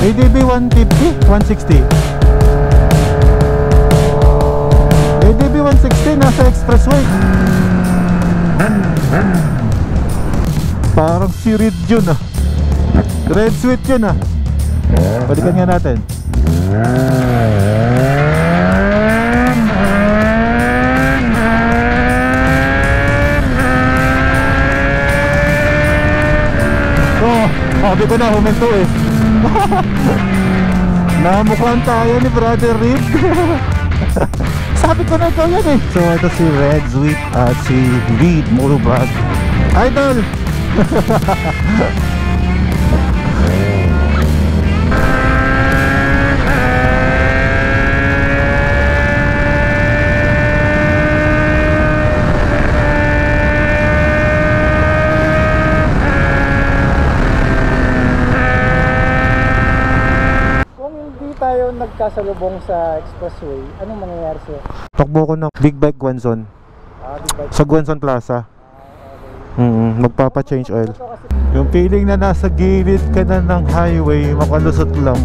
ADB 150, 160. ADB 160 nasa expressway. Parang si Red yun ah. Red Sweet yun ah. Balikan nga natin. Oh, sabi ko na huminto eh. Namukhaan tayo ni Brother Reed. Sabi ko na ikaw yan eh. So ito si Red Sweet at si Reed Motovlog Idol. Tayo nagkasalubong sa expressway, anong mangyayari sa'yo? Takbo ko ng Big Bike Guanzon. Big Bike. Sa Guanzon Plaza. Magpapa-change oil. Yung feeling na nasa gilid ka na ng highway, makalusot lang.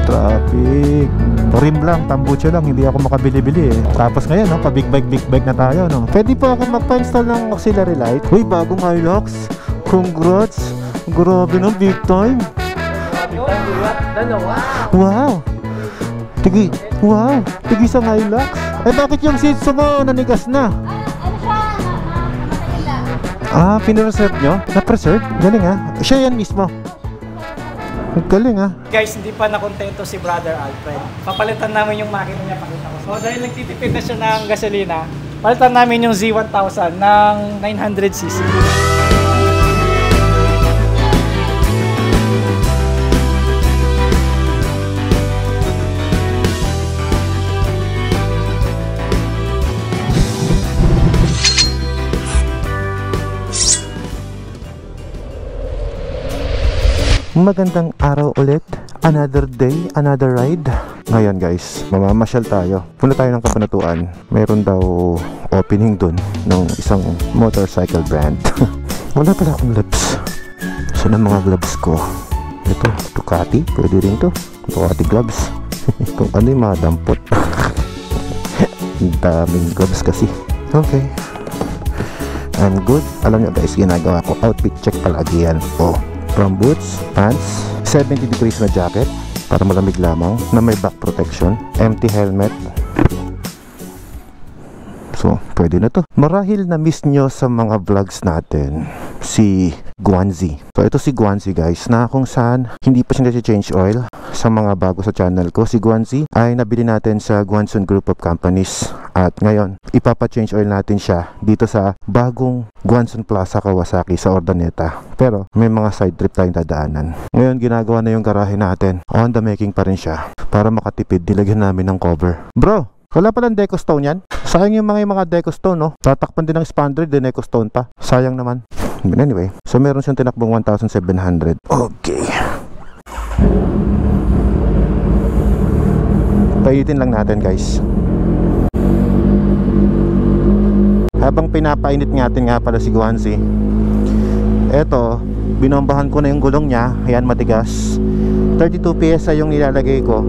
Traffic. Rim lang, tambucho lang, hindi ako makabili-bili eh. Tapos ngayon, no, pa big bike na tayo, no. Pwede pa ako magpa-install ng auxiliary light. Uy, bagong Hilux. Congrats. Grabe no, big time. Wow. Tigi, wow. Tigi sa Hilux. Eh bakit yung seats mo nanigas na? Pinareserve nyo? Na-preserve? Galing ha. Siya yan mismo. Galing ha. Guys, hindi pa nakontento si Brother Alfred. Papalitan namin yung makina niya, pakita ko. So dahil nagtitipid na siya ng gasolina, palitan namin yung Z1000 ng 900cc. Magandang araw ulit. Another day, another ride. Ngayon guys, mamamasyal tayo. Punta tayo ng Kabanatuan. Meron daw opening dun ng isang motorcycle brand. Wala pala akong gloves. Saan ang mga gloves ko? Ito, Ducati. Pwede rin to. Ducati gloves. Kung ano yung mga dampot. Daming gloves kasi. Okay, I'm good. Alam nyo guys, ginagawa ko outfit check palagi yan. From boots, pants, 70 degrees na jacket para malamig lamang, na may back protection, empty helmet. So, pwede na to. Marahil na miss nyo sa mga vlogs natin si Guanzi. So, ito si Guanzi guys, na kung saan hindi pa siya nasi-change oil. Sa mga bago sa channel ko, si Guanzi ay nabili natin sa Guanzon Group of Companies. At ngayon, ipapa-change oil natin siya dito sa bagong Guanzon Plaza Kawasaki sa Urdaneta. Pero may mga side trip tayong dadaanan. Ngayon, ginagawa na yung garahe natin. On the making pa rin siya. Para makatipid, nilagyan namin ng cover. Bro, wala palang deco stone yan? Sayang yung mga deco stone, no? Tatakpan din ng expander, din deco stone pa. Sayang naman. But anyway, so meron siyang tinakbong 1,700. Okay. Painitin lang natin guys. Habang pinapainit natin nga pala si Guanzi, eto, binombahan ko na yung gulong niya. Ayan, matigas. 32 PSI yung nilalagay ko.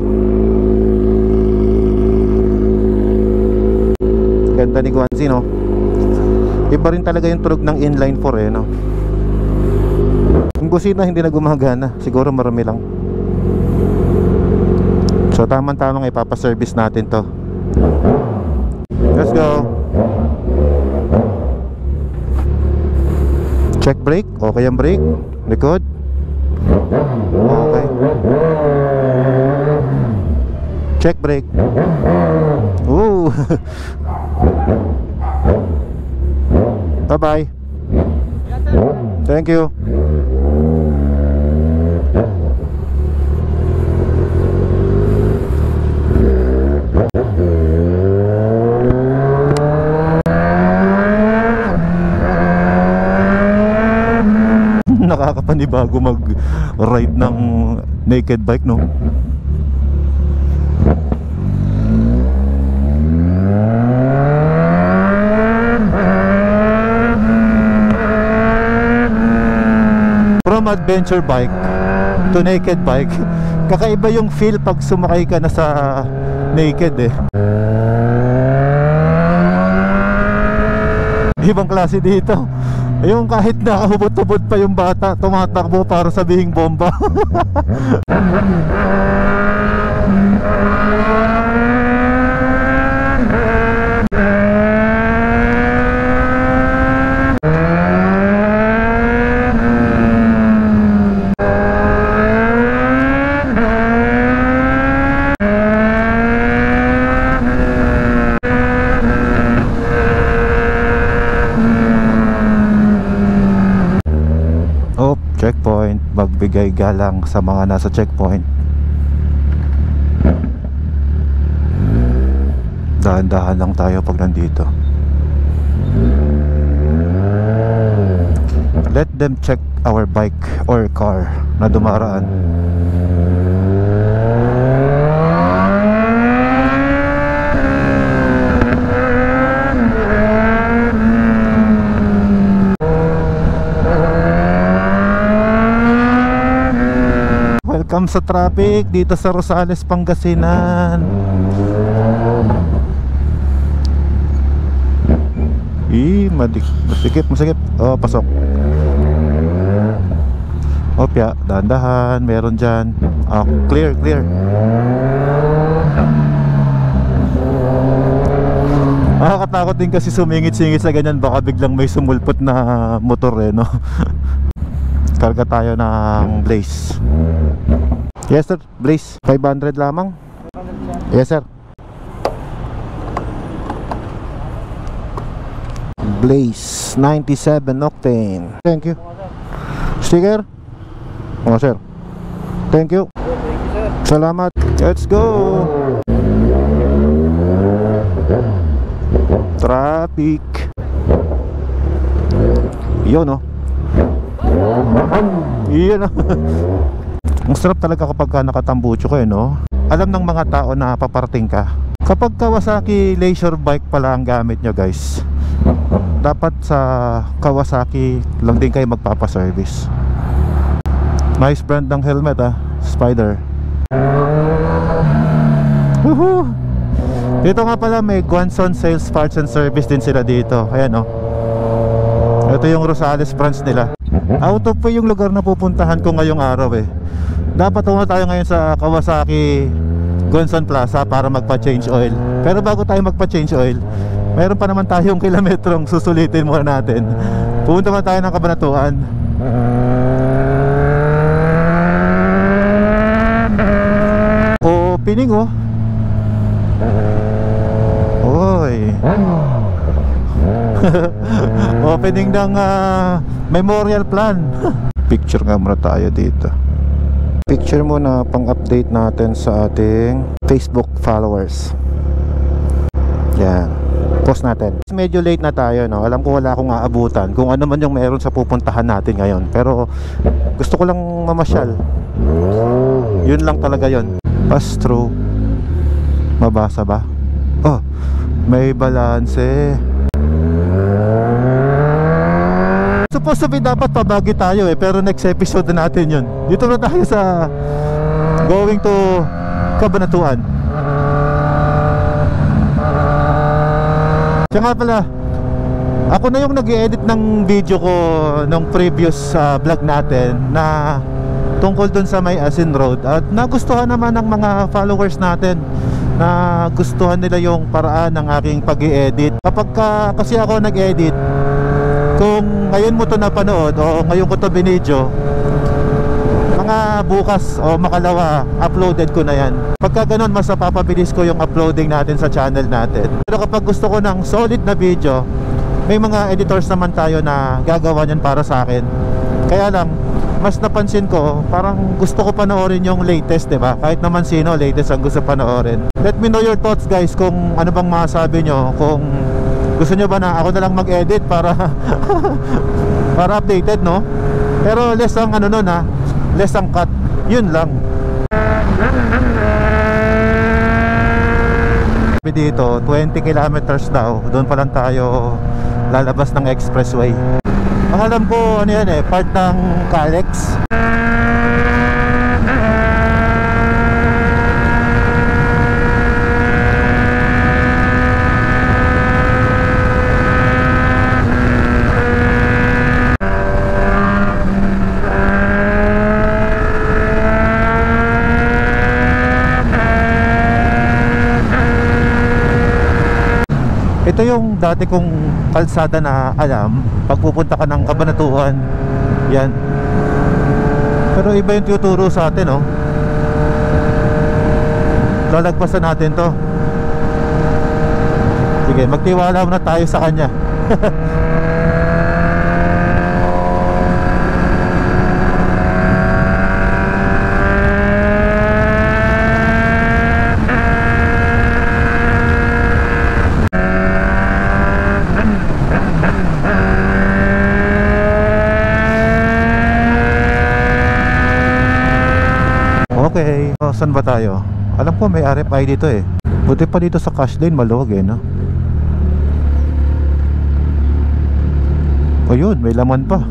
Ganda ni Guanzi, no? Iba rin talaga yung tunog ng inline 4 eh, no? Yung busina hindi na gumagana. Siguro marami lang. So tamang-tamang ipapaservice natin to. Let's go. Check brake. Okay ang brake. Likod. Okay. Check brake. Ooh. Bye-bye. Thank you. Nakakapanibago mag-ride ng naked bike, no? From adventure bike to naked bike. Kakaiba yung feel pag sumakay ka na sa naked eh. Ibang klase dito. Yung kahit nakahubot-hubot pa yung bata, tumatakbo para sabihing bomba. Checkpoint, magbigay galang sa mga nasa checkpoint. Dahan-dahan lang tayo pag nandito. Let them check our bike or car na dumaraan. Welcome sa traffic dito sa Rosales, Pangasinan. Masikip. Oh, pasok. Opya, dahan-dahan, meron dyan. Oh, clear. Nakakatakot din kasi sumingit-singit sa ganyan. Baka biglang may sumulpot na motor eh, no? Karga tayo ng Blaze. Yes sir, Blaze, 500 lamang. Yes sir. Blaze 97 octane. Thank you. Sticker? Oh sir. Thank you. Salamat. Let's go. Traffic. Yun oh. Iyon oh. Ang sarap talaga kapag nakatambucho ko eh, no? Alam ng mga tao na paparating ka. Kapag Kawasaki leisure bike pala ang gamit nyo guys, dapat sa Kawasaki lang din kayo magpapaservice. Nice brand ng helmet ah, Spider. Woohoo! Dito nga pala may Guanzon Sales Parts and Service din sila dito. Ayan oh. Ito yung Rosales branch nila. Out of po yung lugar na pupuntahan ko ngayong araw eh. Dapat tungo tayo ngayon sa Kawasaki Guanzon Plaza para magpa-change oil. Pero bago tayo magpa-change oil, mayroon pa naman tayong kilometrong susulitin muna natin. Pupunta pa tayo ng Kabanatuan. Opening oh. Oy. Opening ng memorial plan. Picture nga muna tayo dito. Picture muna pang-update natin sa ating Facebook followers. Yan. Post natin. Medyo late na tayo, no? Alam ko wala akong aabutan kung ano man yung meron sa pupuntahan natin ngayon. Pero gusto ko lang mamasyal. Yun lang talaga yun. Pass through. Mabasa ba? Oh, may balanse. Supposed to be dapat pabagi tayo eh, pero next episode na natin yun. Dito na tayo sa going to Kabanatuan. Kaya nga pala, ako na yung nag-i-edit ng video ko nung previous vlog natin na tungkol dun sa May Asin Road. At nagustuhan naman ng mga followers natin, na gustuhan nila yung paraan ng aking pag-i-edit. Kapag kasi ako nag-edit, kung ngayon mo to napanood o ngayon ko to binidyo, mga bukas o makalawa uploaded ko na yan. Pagka ganun, mas napapabilis ko yung uploading natin sa channel natin. Pero kapag gusto ko ng solid na video, may mga editors naman tayo na gagawa niyan para sa akin. Kaya lang, mas napansin ko, parang gusto ko panoorin yung latest, diba? Kahit naman sino, latest ang gusto panoorin. Let me know your thoughts guys, kung ano bang masabi nyo. Kung gusto nyo ba na ako na lang mag-edit para para updated, no? Pero less ang ano nun ha, less ang cut, yun lang. Dito 20 kilometers daw, doon pa lang tayo lalabas ng expressway. Ang alam ko ano yan eh, part ng Calex. Ito yung dati kong kalsada na alam. Pag pupunta ka ng Cabanatuan, yan. Pero iba yung tuturo sa atin, oh. Lalagpasan natin to. Sige, magtiwala muna tayo sa kanya. Okay, saan ba tayo? Alam ko may RFID dito eh. Buti pa dito sa cash lane, maluwag eh, no? O yun, may laman pa.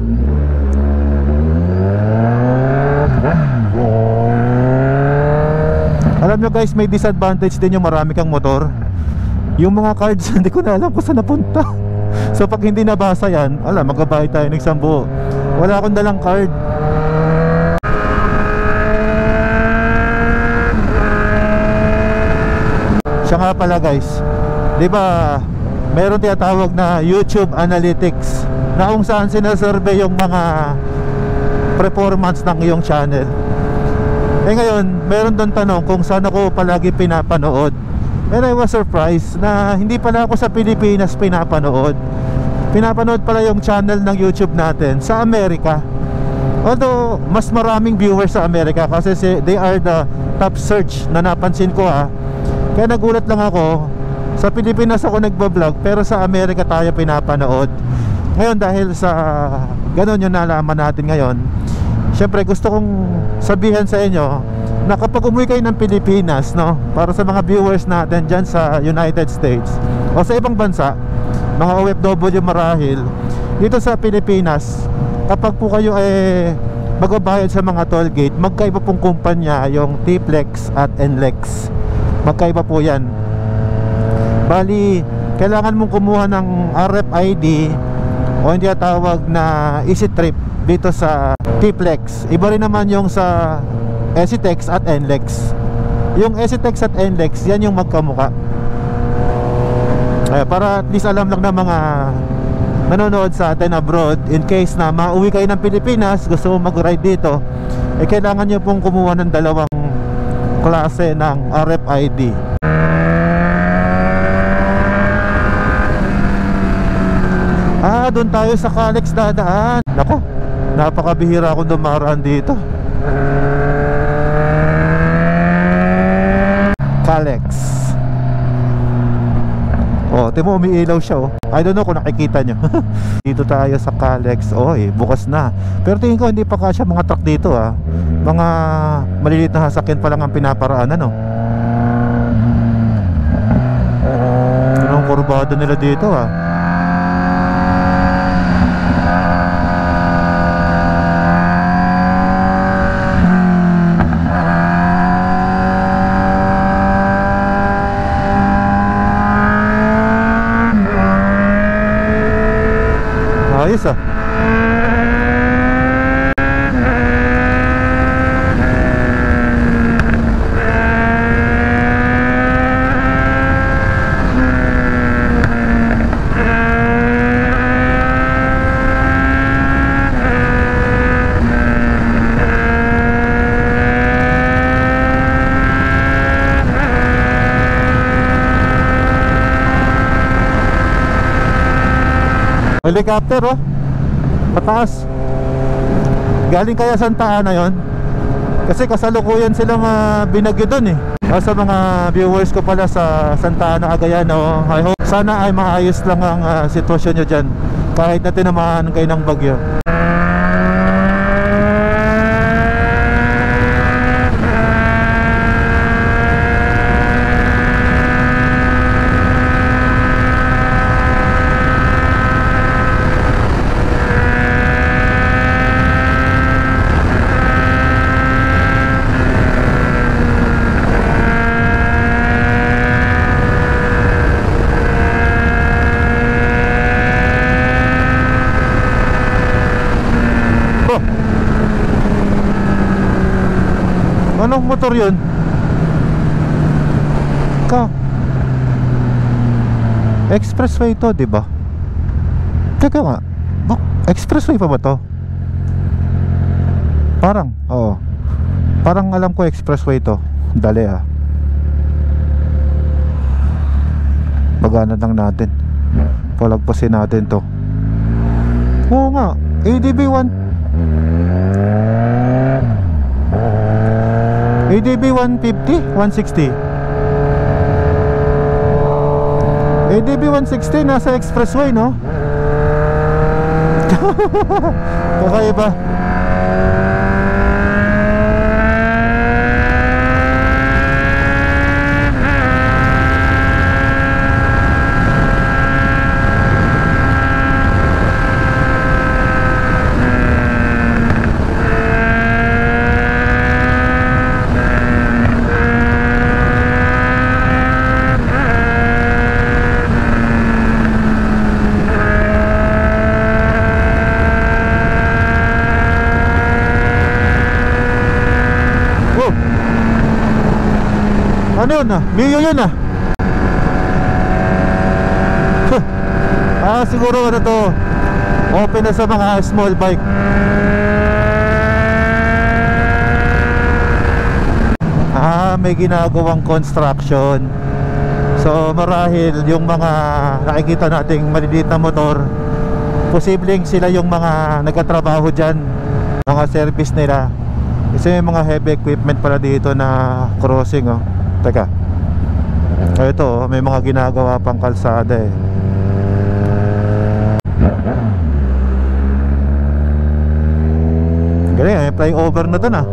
Alam nyo guys, may disadvantage din yung marami kang motor. Yung mga cards, hindi ko na alam kung saan napunta. So pag hindi nabasa yan, magbabayad tayo ng isang buo. Wala akong dalang card. Siya nga pala guys, di ba meron tinatawag na YouTube Analytics na kung saan sinasurvey yung mga performance ng iyong channel. Eh ngayon, meron doon tanong kung saan ako palagi pinapanood. And I was surprised na hindi pala ako sa Pilipinas pinapanood. Pinapanood pala yung channel ng YouTube natin sa Amerika. Although mas maraming viewers sa Amerika kasi they are the top search na napansin ko ha. Kaya nagulat lang ako, sa Pilipinas ako nagbablog pero sa Amerika tayo pinapanood. Ngayon dahil sa ganun yung nalaman natin ngayon, syempre gusto kong sabihin sa inyo na kapag umuwi kayo ng Pilipinas, no, para sa mga viewers natin dyan sa United States o sa ibang bansa, mga OFW marahil, dito sa Pilipinas, kapag po kayo magbabayad sa mga toll gate, magkaiba pong kumpanya yung T-Flex at NLEX. Magkaiba po yan. Bali, kailangan mong kumuha ng RFID o hindi tawag na Easy Trip dito sa T-Flex. Iba rin naman yung sa EasyTex at NLEX. Yung EasyTex at NLEX, yan yung magkamuka. Para at least alam lang ng mga nanonood sa atin abroad, in case na mauwi kayo ng Pilipinas, gusto mo mag-ride dito, kailangan nyo pong kumuha ng dalawang klase ng RFID. Doon tayo sa Calex dadaan. Nako, napakabihira akong dumaraan dito. Calex. Timo umiilaw siya oh. I don't know kung nakikita nyo. Dito tayo sa Calex. Bukas na. Pero tingin ko hindi pa kasya mga truck dito ah. Mga maliliit na sasakyan pa lang ang pinaparaanan oh. Anong kurbado nila dito ah. Ayos ah. Helicopter oh, pataas. Galing kaya Santa Ana yon? Kasi kasalukuyan silang binagyo dun eh. Sa mga viewers ko pala sa Santa Ana, Cagayan oh, I hope sana ay maayos lang ang sitwasyon nyo dyan kahit na tinamaan kayo ng bagyo. Anong motor yun? Expressway to, di ba? Teka nga, expressway pa ba to? Parang, oo. Parang alam ko expressway to. Dali ah. Magana lang natin. Palagpasin natin to. Oo nga, ADB 150, 160. ADB 160 nasa expressway, no? Kakaiba. Ano yun ah? Mio yun ah. Siguro ano to, open na sa mga small bike. May ginagawang construction. So marahil yung mga nakikita nating maliliit na motor, posibleng sila yung mga nagkatrabaho dyan, mga service nila. Kasi may mga heavy equipment pala dito na crossing oh. Teka, ito may mga ginagawa pang kalsada eh. Galing, may flyover na dun ah.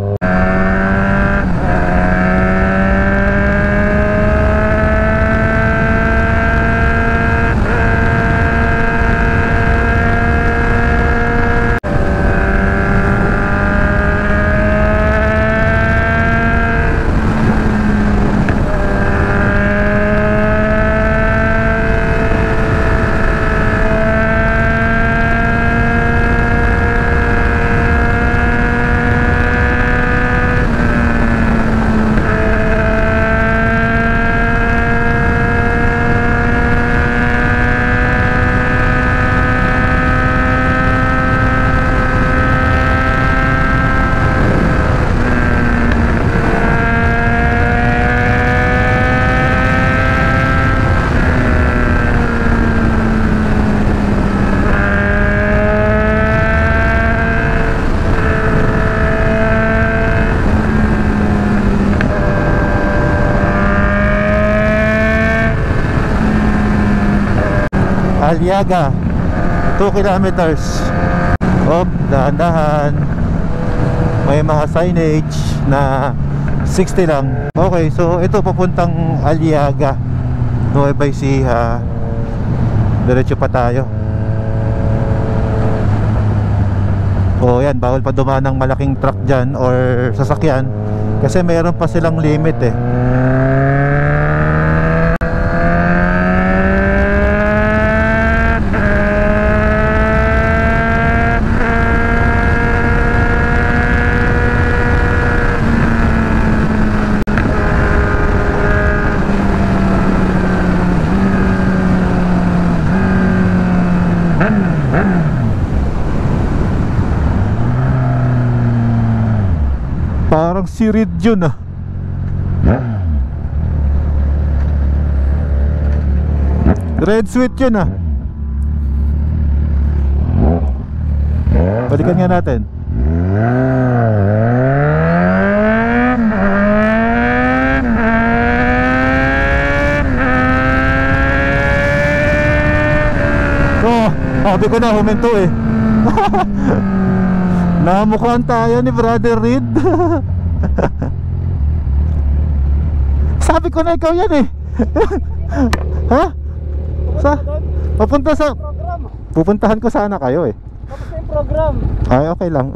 Aliaga 2 kilometers. Dahan-dahan. May mga signage na 60 lang. Okay, so ito papuntang Aliaga, Nueva Ecija. Diretso pa tayo. Yan, bawal pa dumaan ng malaking truck dyan or sasakyan kasi mayroon pa silang limit eh. Parang si Reed yun ah. Red Sweet yun ah. Balikan nga natin. Sabi ko na huminto eh. Namukhaan tayo ni Brother Reed. Sabi ko na ikaw yan eh. Ha? Papunta sa pupuntahan ko sana kayo eh. Tapos yung program. Ay okay lang.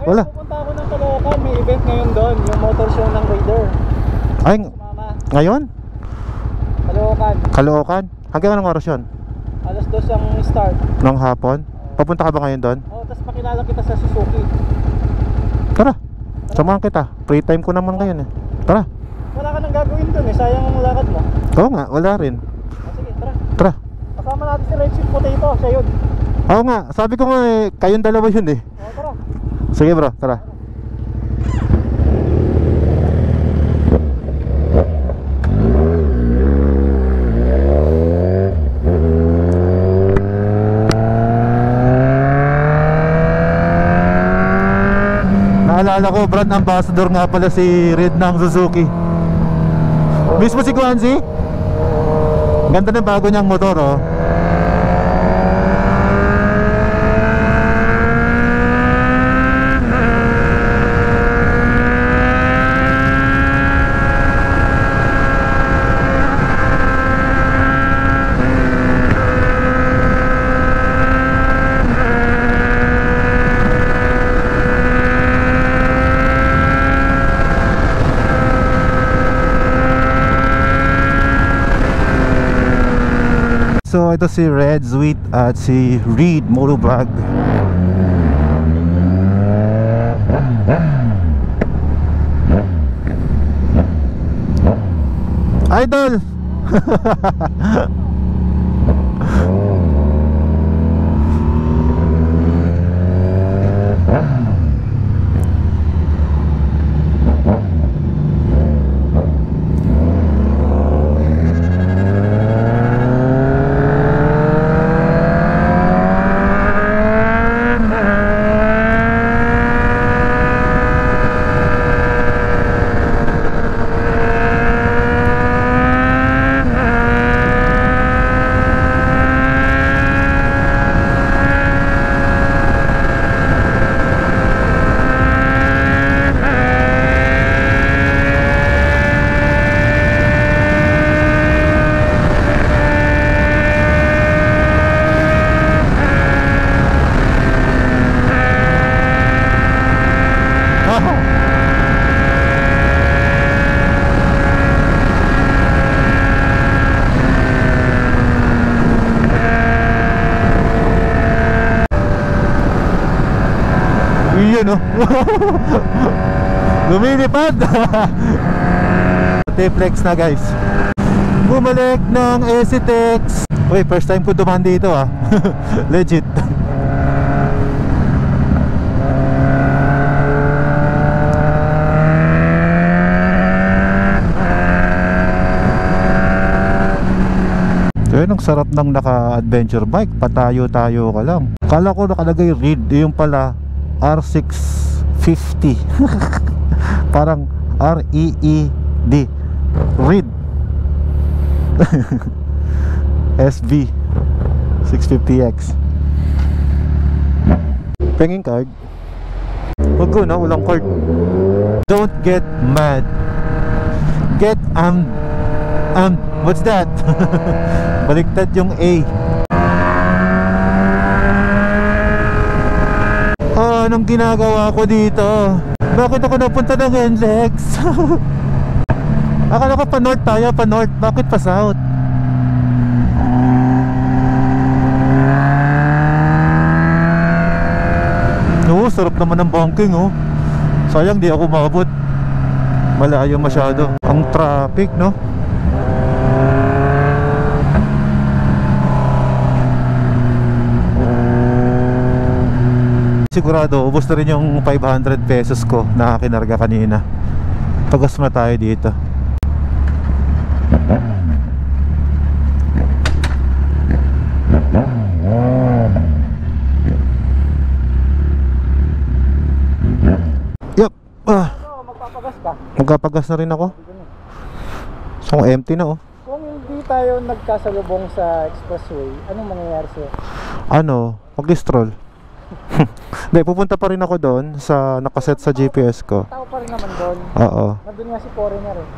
Wala. Pupunta ako ng Caloocan, may event ngayon doon, yung motor show ng Raider. Ay ngayon? Caloocan. Hanggang anong oras yun? Alas 2 ang start. Nang hapon? Papunta ka ba ngayon doon? Oo, tapos pakilala kita sa Suzuki. Tara, samahan kita. Free time ko naman ngayon eh. Tara. Wala ka nang gagawin doon eh, sayang ang lakad mo. Oo nga, wala rin. Sige, tara. Tara. Kasama natin si Red Sweet Potato, siya yun. Oo nga, sabi ko nga eh, kayong dalawa yun eh. O, tara. Sige bro, tara. Naalala ko, brand ambassador nga pala si Red ng Suzuki. Mismo si Guanzi. Ganda ng bago niyang motor oh. So ito si Red Sweet at si Reed Motovlog. Idol. Yun oh. Lumilipad. T-Flex na guys. Bumalik ng Esitex. Uy, first time ko dumaan dito ah. Legit. Yun, ang sarap ng naka-adventure bike. Patayo-tayo ka lang. Kala ko nakalagay Reed, yung pala R650. Parang R-E-E-D, Reed. SB 650X. Penging card. Wag ko na, walang card. Don't get mad. Get what's that? Baliktad yung A. Anong ginagawa ko dito? Bakit ako napunta ng NLEX? Akala ko pa north tayo, pa north. Bakit pa south? Oo, sarap naman ng banking oh. Sayang di ako mabot. Malayo masyado. Ang traffic no? Sigurado ubos na rin yung 500 pesos ko na kinarga kanina. Pagas na tayo dito. Yup. Magpapagas ka? Magpapagas na rin ako. So empty na oh. Kung hindi tayo nagkasalubong sa expressway, anong mangyayari sa'yo? Ano? Mag-stroll. Hindi, pupunta pa rin ako doon sa nakaset sa GPS ko. Tao pa rin naman doon. Oo. Nandun nga si foreigner eh.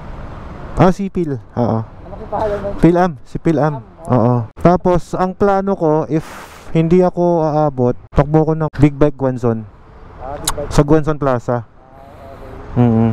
Ah, si Phil. Oo. Ano si pahalan mo? Phil-Am. Si Phil-Am. Oo. Tapos, ang plano ko, if hindi ako aabot, takbo ko ng Big Bike Guanzon. Big Bike. Sa Guanzon Plaza.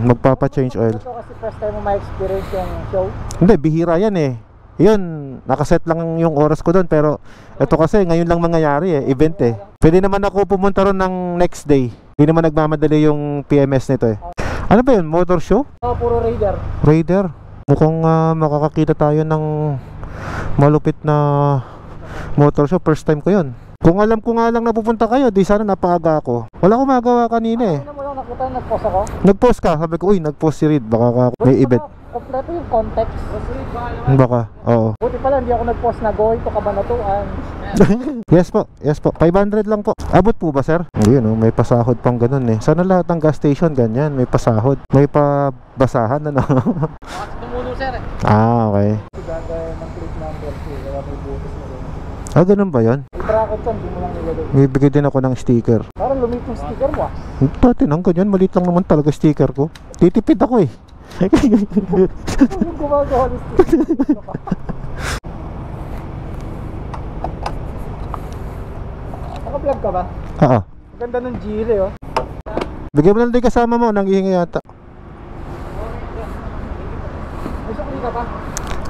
Magpapa-change oil. Ito kasi first time mo ma-experience yung show? Hindi, bihira yan eh. Yun, nakaset lang yung oras ko doon. Pero ito kasi ngayon lang mangyayari eh, event eh. Pwede naman ako pumunta ron ng next day. Hindi naman nagmamadali yung PMS nito eh. Ano ba yun? Motor show? Oo, puro Raider. Raider. Mukhang makakakita tayo ng malupit na motor show. First time ko yun. Kung alam ko nga lang na pupunta kayo, di sana napaaga ako. Wala akong magawa kanina eh. Ano mo lang nakita, nag-post ako? Nag-post ka, sabi ko, uy, nag-post si Reed, baka may event. Kompleto yung context. Baka, oo. Buti pala hindi ako nag-post na going to Cabanatuan. Yes po, 500 lang po. Abot po ba, sir? Ayun, oh, may pasahod pang ganun eh. Sana lahat ng gas station ganyan, may pasahod. May pabasahan, ano? Tumulo, sir. Ah, okay. Ganda ng plate number, kaya may butos na rin. Ah, ganun ba yun? Bracket ko, hindi mo lang nilagay. Bibigyan din ako ng sticker. Parang lumit yung sticker mo ah. Dati nang ganyan, maliit lang naman talaga sticker ko. Titipid ako eh. Yung gumagawa ng sticker. Naka-vlog ka ba? Oo. Maganda ng Gire oh. Bigyan mo lang din kasama mo, nang ihingi yata. May sukli ka pa?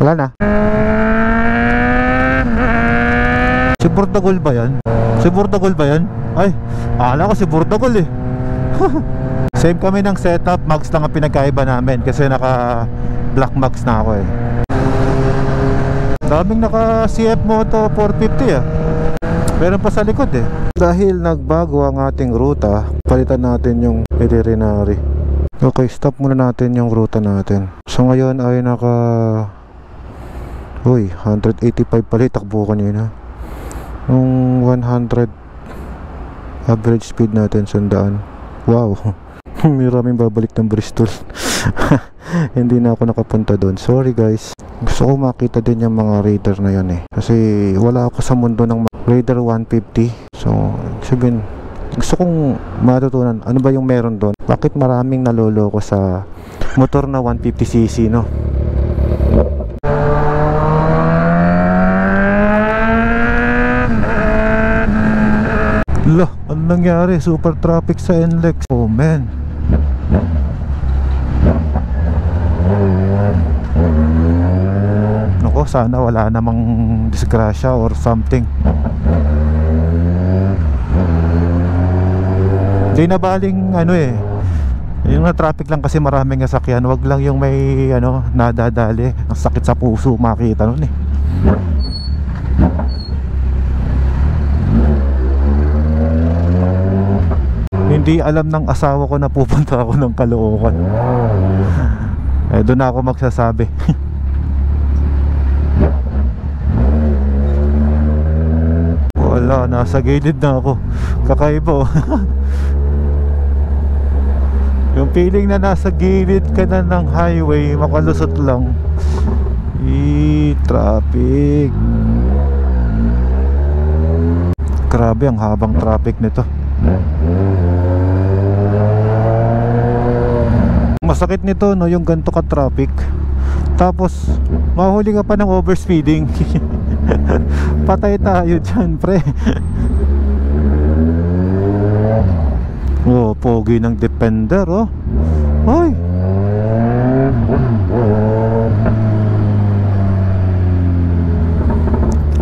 Wala na. Si Bordagol ba yan? Si Bordagol ba yan? Ay, akala ko si Bordagol eh. Same kami ng setup, mags lang ang pinagkaiba namin kasi naka black mags na ako eh. Daming naka CF Moto 450 ah. Meron pa sa likod eh. Dahil nagbago ang ating ruta, palitan natin yung itinerary. Okay, stop muna natin yung ruta natin. So ngayon ay naka 185 pala, takbo kanina. Nung 100 average speed natin, 100. Wow. May maraming babalik ng Bristol. Hindi na ako nakapunta doon. Sorry guys. Gusto ko makita din yung mga Raider na yan eh. Kasi wala ako sa mundo ng Raider 150. So, sabihin, gusto kong matutunan ano ba yung meron doon. Bakit maraming naloloko sa motor na 150cc, no? Lah, ano nangyari? Super traffic sa NLEX. Oh man. Nako, sana wala namang disgrasya or something. Hindi na baling ano eh. Yung na traffic lang kasi maraming sasakyan. Wag lang yung may ano nadadali. Ang sakit sa puso makita nun eh. Hindi alam ng asawa ko na pupunta ako ng Caloocan. Eh doon na ako magsasabi. Wala, nasa gilid na ako. Kakaiba oh. Yung feeling na nasa gilid ka na ng highway, makalusot lang. Traffic. Grabe ang habang traffic nito. Masakit nito no, yung ganito ka traffic. Tapos mahuli ka pa ng overspeeding. Patay tayo dyan pre. Oh, pogi ng Defender oh. Ay.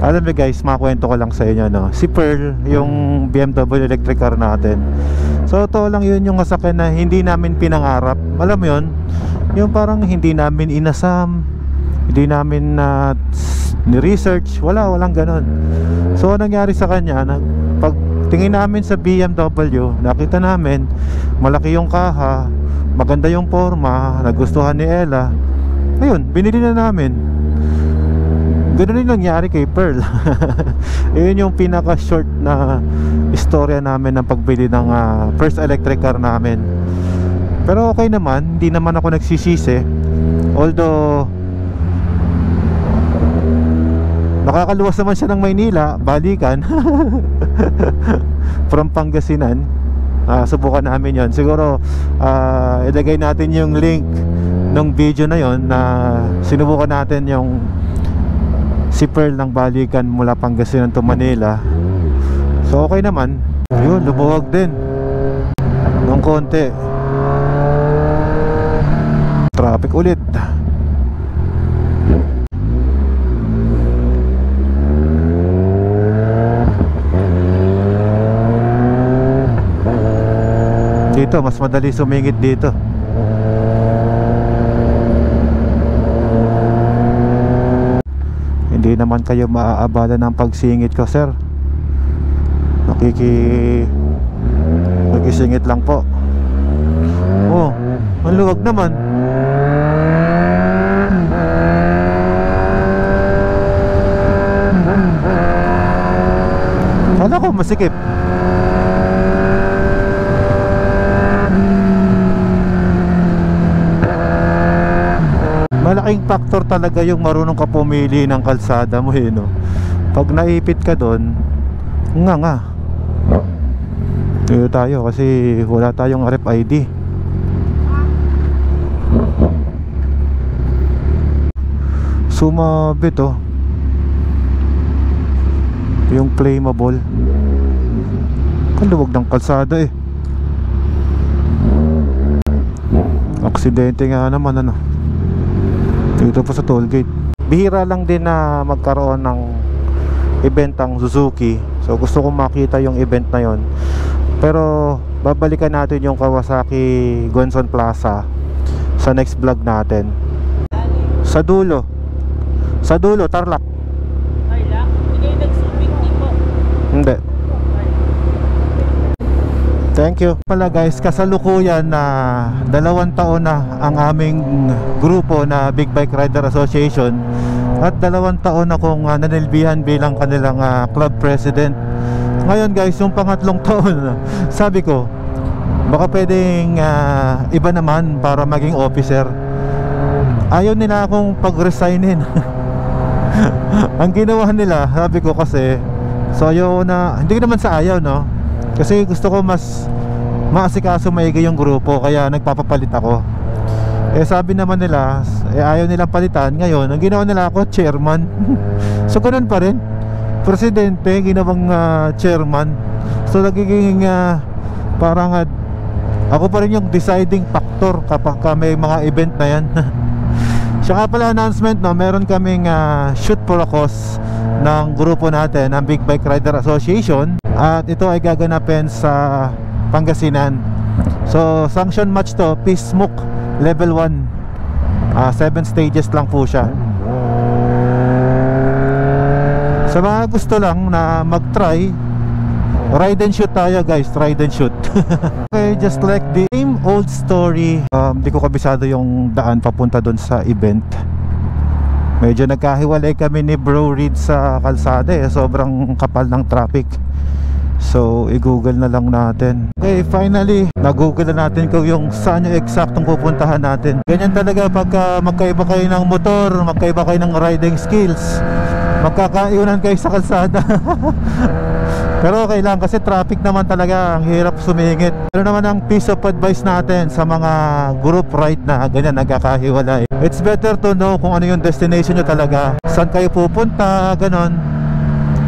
Alam mo guys, makakwento ko lang sa inyo no. Si Pearl, yung BMW electric car natin. So to lang yun yung sasakyan na hindi namin pinangarap. Alam mo yun? Yung parang hindi namin inasam, hindi namin ni-research, walang ganon. So nangyari sa kanya, pag tingin namin sa BMW, nakita namin malaki yung kaha, maganda yung forma, nagustuhan ni Ella. Ayun, binili na namin. Ganun din nangyari kay Pearl. Yun yung pinaka short na istorya namin ng pagbili ng first electric car namin. Pero okay naman, hindi naman ako nagsisisi. Although nakakaluwas naman siya ng Maynila, balikan. From Pangasinan. Subukan namin yon. Siguro ilagay natin yung link ng video na yon na sinubukan natin yung si Pearl ng balikan mula Pangasinan to Manila. So okay naman. Yun, lumuwag din ng konti. Traffic ulit. Dito, mas madali sumingit dito. Hindi Hindi naman kayo maaabala ng pagsingit ko, sir. Nakisingit lang po. Oh, maluwag naman. Kala ko masikip. Malaking factor talaga yung marunong ka pumili ng kalsada mo, no? Pag naipit ka doon, nga dito tayo kasi wala tayong RFID. Sumabit, oh. Yung flammable. Kaluwag ng kalsada, eh. Aksidente nga naman, ano. Dito pa sa tollgate. Bihira lang din na magkaroon ng event ang Suzuki. So gusto kong makita yung event na yon. Pero babalikan natin yung Kawasaki Gonson Plaza sa next vlog natin. Sa dulo, Tarlac. Tarlac? Hindi kayo nag-swimming po? Hindi. Thank you. Pala guys, kasalukuyan na 2 taon na ang aming grupo na Big Bike Rider Association. At 2 taon akong nanilbihan bilang kanilang club president. Ngayon guys, yung pangatlong taon, sabi ko, baka pwedeng iba naman para maging officer. Ayaw nila akong pag-resignin. Ang ginawa nila, sabi ko kasi, so ayaw na, hindi naman sa ayaw, no? Kasi gusto ko mas maasikaso maigi yung grupo, kaya nagpapapalit ako. Eh sabi naman nila, ayaw nilang palitan. Ngayon, ang ginawa nila ako, chairman. So ganun pa rin, presidente, ginawang chairman. So nagiging parang ako pa rin yung deciding factor kapag may mga event na yan. Siya nga pala announcement, no, meron kaming shoot for a cause ng grupo natin, ang Big Bike Rider Association. At ito ay gaganapin sa Pangasinan. So sanction match to, Peace Smoke Level 1. 7 stages lang po siya. Sa mga gusto lang na mag-try, ride and shoot tayo guys, ride and shoot. Okay, just like the same old story. Di ko kabisado yung daan papunta doon sa event. Medyo nagkahiwalay kami ni Bro Reed sa kalsada, eh. Sobrang kapal ng traffic. So i-google na lang natin. Okay, finally na-google na natin kung yung saan yung eksaktong pupuntahan natin. Ganyan talaga pagka magkaiba kayo ng motor, magkaiba kayo ng riding skills, magkakaiunan kayo sa kalsada. Pero okay lang kasi traffic naman talaga, ang hirap sumingit. Pero naman ang piece of advice natin sa mga group ride na ganyan nagkakahiwalay, it's better to know kung ano yung destination nyo talaga, saan kayo pupunta, ganon.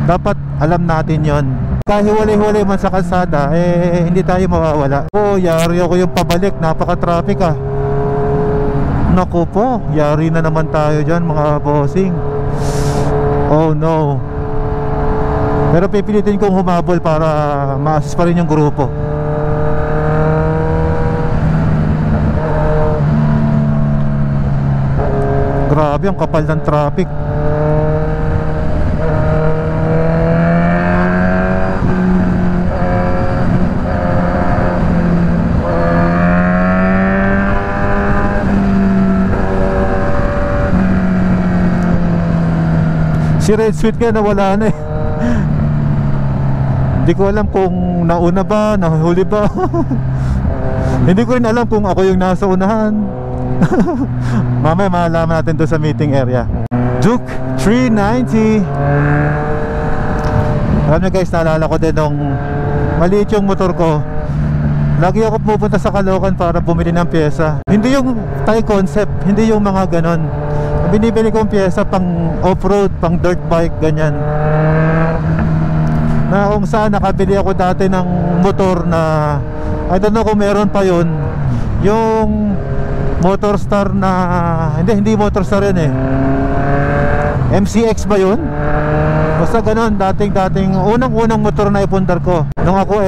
Dapat alam natin yon. Kahiwalay-hiwalay man sa kalsada, eh hindi tayo mawawala. Oh, yari ako yung pabalik, napaka-traffic ah. Naku po, yari na naman tayo dyan mga bossing. Oh no. Pero pipilitin kong humabol para ma-assist pa rin yung grupo. Grabe, ang kapal ng traffic. Si Red Sweet nga nawala na eh. Hindi ko alam kung nauna ba, nahuli ba. Hindi ko rin alam kung ako yung nasa unahan. Mamaya malalaman natin doon sa meeting area. Duke 390. Alam nyo guys, naalala ko din nung maliit yung motor ko. Lagi ako pupunta sa Caloocan para bumili ng pyesa. Hindi yung Thai concept, hindi yung mga ganon. Binibili kong pyesa pang off-road, pang dirt bike, ganyan. Na kung saan nakabili ako dati ng motor na I don't know kung meron pa yun, yung Motorstar na hindi Motorstar yun eh, MCX ba yun? Basta ganon, dating unang motor na ipundar ko nung ako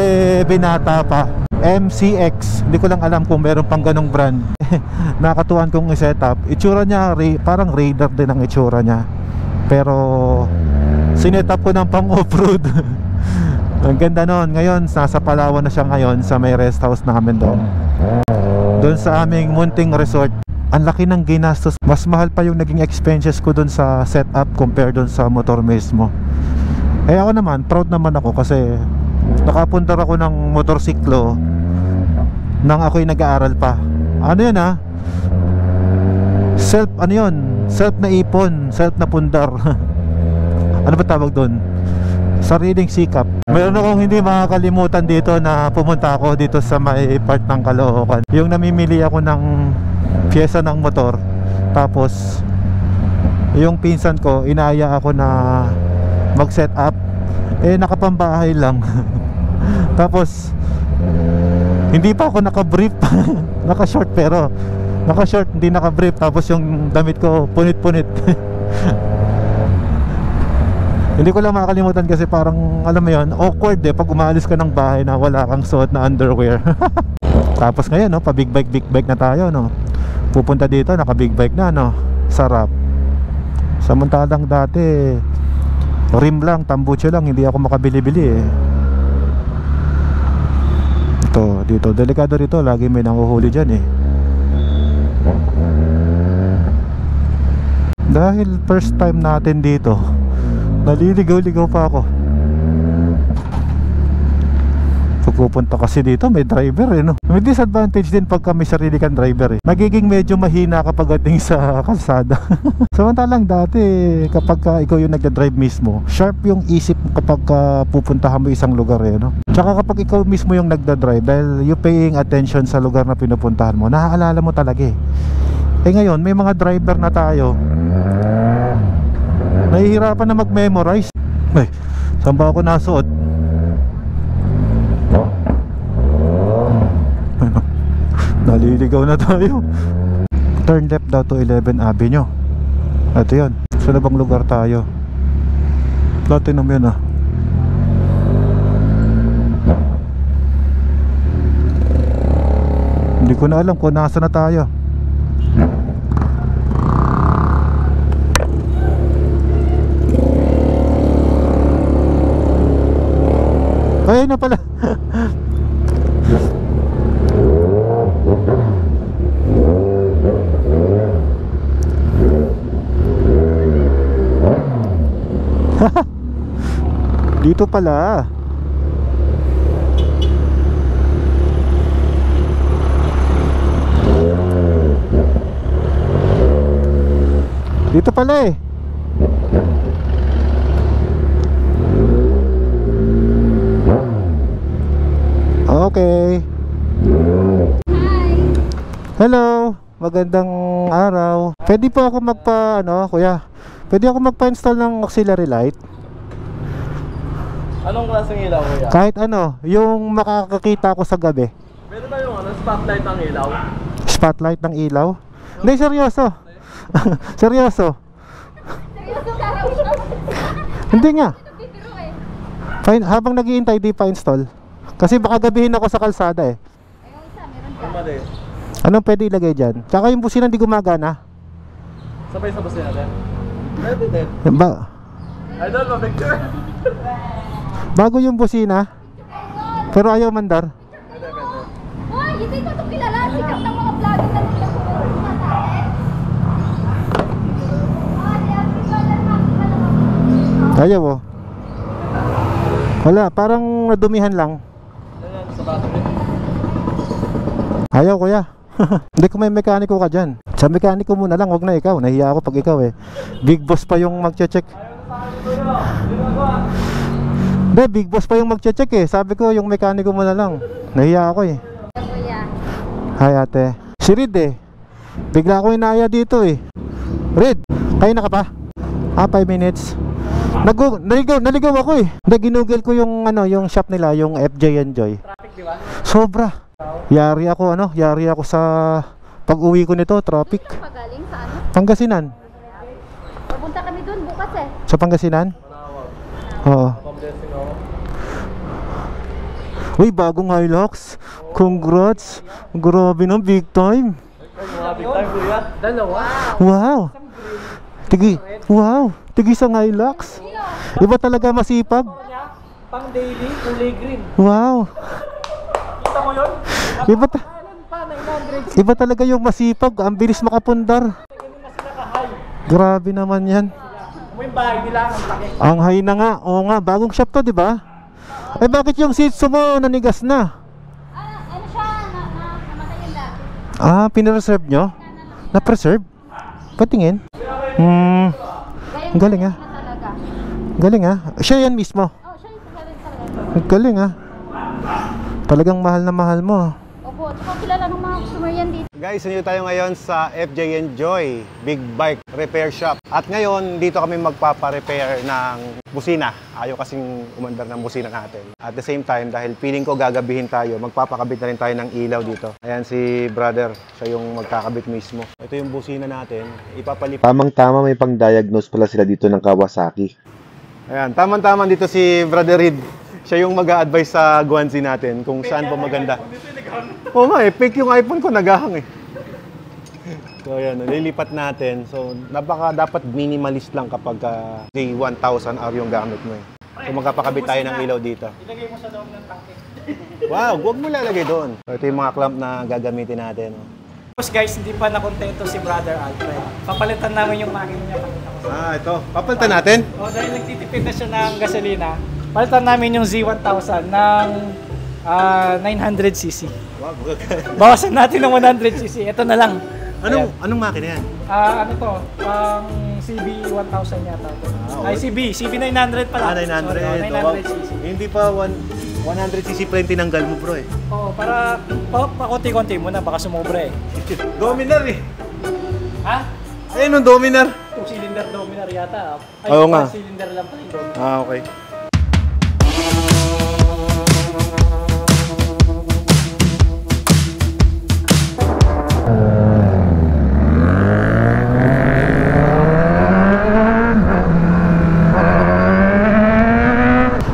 binata pa, MCX. Hindi ko lang alam kung meron pang ganong brand. Nakatuan kong i-setup. Itsura niya parang Raider din ang itsura niya. Pero sinet up ko ng pang off-road. Ang ganda nun. Ngayon nasa Palawan na siya ngayon, sa may rest house namin doon. Doon sa aming munting resort. Ang laki ng ginastos. Mas mahal pa yung naging expenses ko doon sa setup compare doon sa motor mismo. Eh ako naman, proud naman ako kasi nakapundar ako ng motorsiklo nang ako'y nag-aaral pa. Ano yan ha? Self, ano yun? Self na ipon, self na pundar. Ano ba tawag doon? Sariling sikap. Meron akong hindi makakalimutan dito na pumunta ako dito sa may part ng Caloocan. Yung namimili ako ng pyesa ng motor. Tapos yung pinsan ko, inaya ako na mag-set up. Eh nakapambahay lang. Tapos hindi pa ako naka-brief. Naka-short pero naka-short, hindi naka-brief. Tapos yung damit ko punit-punit. Hindi ko lang makakalimutan kasi parang alam mo yun, awkward pag umaalis ka ng bahay na wala kang suot na underwear. Tapos ngayon no, pa big bike na tayo no. Pupunta dito naka big bike na no. Sarap. Samantalang dati rim lang, tambucho lang, hindi ako makabili-bili eh. Ito, dito, delikado rito, lagi may nanguhuli dyan eh. Dahil first time natin dito, naliligaw-ligaw pa ako. Pupunta kasi dito may driver eh no. May disadvantage din pagka may sarili kang driver eh. Nagiging medyo mahina kapag ating sa kalsada. Samantalang dati kapag ikaw yung nagda-drive mismo, sharp yung isip kapag pupuntahan mo isang lugar eh no. Tsaka kapag ikaw mismo yung nagda-drive, dahil you paying attention sa lugar na pinupuntahan mo, naaalala mo talaga eh. Eh ngayon may mga driver na tayo, nahihirapan na mag-memorize. Ay, saan ba ako nasuot? Naliligaw na tayo. Turn left daw to 11 Avenue. Ito yun. Sa labang lugar tayo. Platinum yun ah. Hindi ko na alam kung nasa na tayo. Ayun na pala. Dito pala. Dito pala eh. Okay. Hello, magandang araw. Pwede po ako kuya? Pwede ako magpa-install ng auxiliary light? Anong klaseng ilaw kuya? Kahit yung makakakita ko sa gabi. Pwede ba yung spotlight ng ilaw? Spotlight ng ilaw? Hindi, seryoso. Seryoso. Hindi nga. Habang nag-iintay, di pa install. Kasi baka gabihin ako sa kalsada eh. Anong pwede ilagay dyan? Tsaka yung busina hindi gumagana. Sabay sa busina natin. Pwede din. Idol, ma-picture. Bago yung busina. Pero ayaw mandar. Pwede, pwede. Hoy, hindi ko ito kilala. Sikat ng mga vlogging na nila ko. Ayaw oh. Wala, parang nadumihan lang. Ayan, sa battery. Ayaw kuya. Hindi ko may mekaniko ka dyan. Sa mekaniko muna lang, huwag na ikaw. Nahiya ako pag ikaw eh. Big boss pa yung magche-check. Hindi, big boss pa yung magche-check eh. Sabi ko yung mekaniko muna lang. Nahiya ako eh. Hi ate. Si Rid eh. Bigla ako inaya dito eh. Rid, kayo na ka pa? 5 minutes. Naligaw ako eh. Hindi, ginugel ko yung yung shop nila, yung FJ Enjoy. Traffic, di ba? Sobra. Yari ako sa pag-uwi ko nito, traffic. Pagaling sa Pangasinan. Pupunta kami doon bukas eh. Sa Pangasinan? Oo. Pang-blessing ako. Uy, bagong Hilux. Congrats. Grabe no, big time. Ay, mga big time kuya. Dalawa. Wow. Wow, tigi sa Hilux. Iba talaga masipag. Pang daily, kulay green. Wow. Kita mo yun? Iba, Pa, 900. iba talaga yung masipag. Ang bilis makapundar. Grabe naman yan. Mo yung bahay nila, ang laki. Ang high na nga. Oo nga, bagong shop to, di ba? Eh bakit yung Shih Tzu mo nanigas na? Ano siya, namatay yung dati. Ah, pinareserve nyo? Na-preserve? Patingin? Ang galing ah. Na talaga. Galing ah. Siya yan mismo. Oh, siya yung talaga. Ang galing ah. Talagang mahal na mahal mo. Opo, tsaka kilala ng mga customer yan dito. Guys, nandito tayo ngayon sa FJ Enjoy Big Bike Repair Shop. At ngayon, dito kami magpapa-repair ng busina. Ayaw kasing umandar ng busina natin. At the same time, dahil feeling ko gagabihin tayo, magpapakabit na rin tayo ng ilaw dito. Ayan si brother, siya yung magkakabit mismo. Ito yung busina natin, ipapalip. Tamang-tama, may pang-diagnose pala sila dito ng Kawasaki. Ayan, tamang-tama dito si Brother Reed. Siya yung mag-a-advise sa Guanzi natin kung saan pa maganda. Oo nga eh, fake yung iPhone ko, nagahang eh. So ayan, lilipat natin. So dapat minimalist lang kapag J1000R yung gamit mo eh. So magkapakabit tayo ng ilaw dito. Ilagay mo sa loob ng tangke. Wow, huwag mo lalagay doon. So, ito yung mga clamp na gagamitin natin. Tapos guys, hindi pa nakontento si Brother Alfred. Papalitan namin yung makina niya. Pakita ko sa Ito. Papalitan natin? dahil nagtitipid na siya ng gasolina, palitan namin yung Z1000 ng 900cc. Wow, Bawasan natin ng 100cc. Ito na lang. Ayan. anong makina yan? Ano to? Pang CB1000 yata to. Ay, CB900 pala. 900. 900cc. Hindi pa 100cc pa yung tinanggal mo bro eh. Oo, para pakunti-kunti muna, baka sumobra eh. Dominar eh. Ha? Ayun yung Dominar. 2-cylinder Dominar yata. Ay, Oo nga. 4-cylinder lang pala yung Dominar. Okay.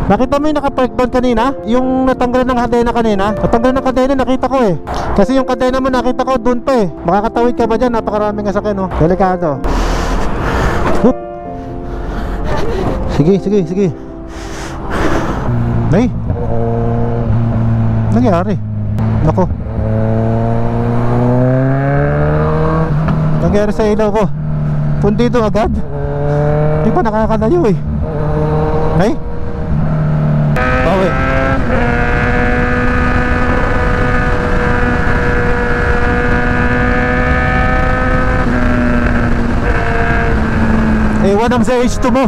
Nakita mo yung nakapark doon kanina? Yung natanggal ng kadena kanina? Natanggal ng kadena, nakita ko eh. Kasi yung kadena mo nakita ko doon pa eh. Makakatawid ka ba dyan? Napakaraming sasakyan oh. Delikado. Hup. Sige. Nay. Nangyari. Nako. Nangyari sa ilaw ko. Pundido agad. Di pa nakakalayo eh. Nay. Bawi. Ewan ang sa H2 mo.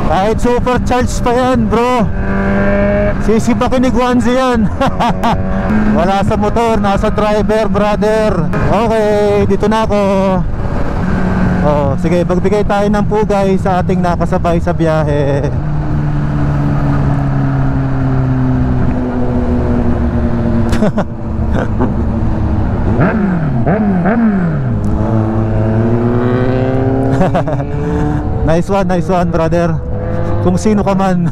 Kahit supercharged pa yan bro, sisipakin ni Guanzi yan. Wala sa motor, nasa driver brother. Okay, dito na ako. Oh, sige, magbigay tayo ng pugay sa ating nakasabay sa biyahe. Nice one brother. Kung sino ka man.